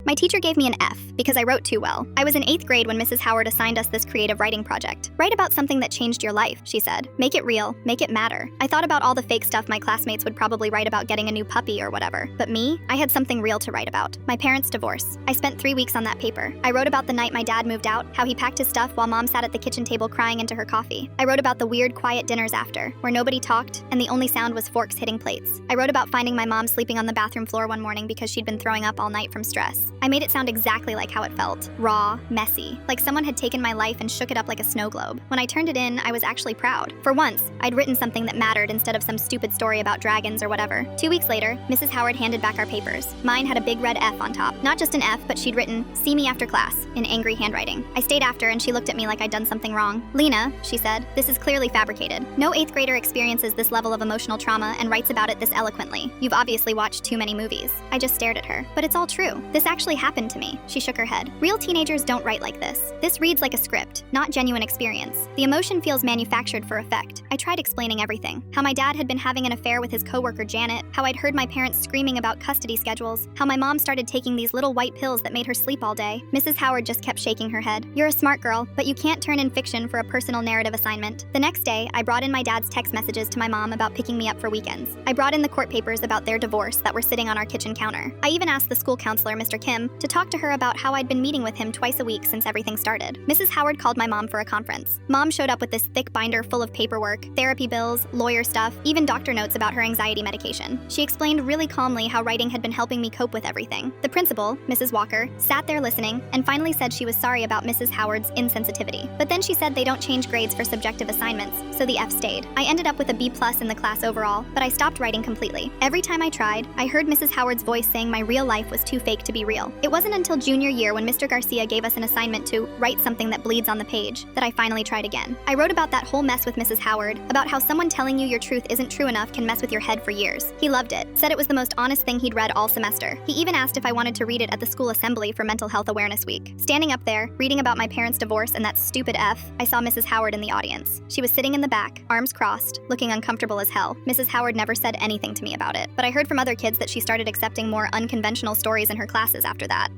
My teacher gave me an F because I wrote too well. I was in 8th grade when Mrs. Howard assigned us this creative writing project. Write about something that changed your life, she said. Make it real, make it matter. I thought about all the fake stuff my classmates would probably write about getting a new puppy or whatever. But me, I had something real to write about. My parents' divorce. I spent 3 weeks on that paper. I wrote about the night my dad moved out, how he packed his stuff while mom sat at the kitchen table crying into her coffee. I wrote about the weird, quiet dinners after, where nobody talked and the only sound was forks hitting plates. I wrote about finding my mom sleeping on the bathroom floor one morning because she'd been throwing up all night from stress. I made it sound exactly like how it felt. Raw, messy, like someone had taken my life and shook it up like a snow globe. When I turned it in, I was actually proud. For once, I'd written something that mattered instead of some stupid story about dragons or whatever. 2 weeks later, Mrs. Howard handed back our papers. Mine had a big red F on top. Not just an F, but she'd written, "See me after class," in angry handwriting. I stayed after and she looked at me like I'd done something wrong. "Lena," she said, "this is clearly fabricated. No 8th grader experiences this level of emotional trauma and writes about it this eloquently. You've obviously watched too many movies." I just stared at her. "But it's all true. This actually happened to me." She shook her head. "Real teenagers don't write like this. This reads like a script, not genuine experience. The emotion feels manufactured for effect." I tried explaining everything. How my dad had been having an affair with his coworker Janet, how I'd heard my parents screaming about custody schedules, how my mom started taking these little white pills that made her sleep all day. Mrs. Howard just kept shaking her head. "You're a smart girl, but you can't turn in fiction for a personal narrative assignment." The next day, I brought in my dad's text messages to my mom about picking me up for weekends. I brought in the court papers about their divorce that were sitting on our kitchen counter. I even asked the school counselor, Mr. Kim, to talk to her about how I'd been meeting with him twice a week since everything started. Mrs. Howard called my mom for a conference. Mom showed up with this thick binder full of paperwork, therapy bills, lawyer stuff, even doctor notes about her anxiety medication. She explained really calmly how writing had been helping me cope with everything. The principal, Mrs. Walker, sat there listening and finally said she was sorry about Mrs. Howard's insensitivity. But then she said they don't change grades for subjective assignments, so the F stayed. I ended up with a B+ in the class overall, but I stopped writing completely. Every time I tried, I heard Mrs. Howard's voice saying my real life was too fake to be real. It wasn't until junior year when Mr. Garcia gave us an assignment to write something that bleeds on the page that I finally tried again. I wrote about that whole mess with Mrs. Howard, about how someone telling you your truth isn't true enough can mess with your head for years. He loved it, said it was the most honest thing he'd read all semester. He even asked if I wanted to read it at the school assembly for Mental Health Awareness Week. Standing up there, reading about my parents' divorce and that stupid F, I saw Mrs. Howard in the audience. She was sitting in the back, arms crossed, looking uncomfortable as hell. Mrs. Howard never said anything to me about it, but I heard from other kids that she started accepting more unconventional stories in her classes after that.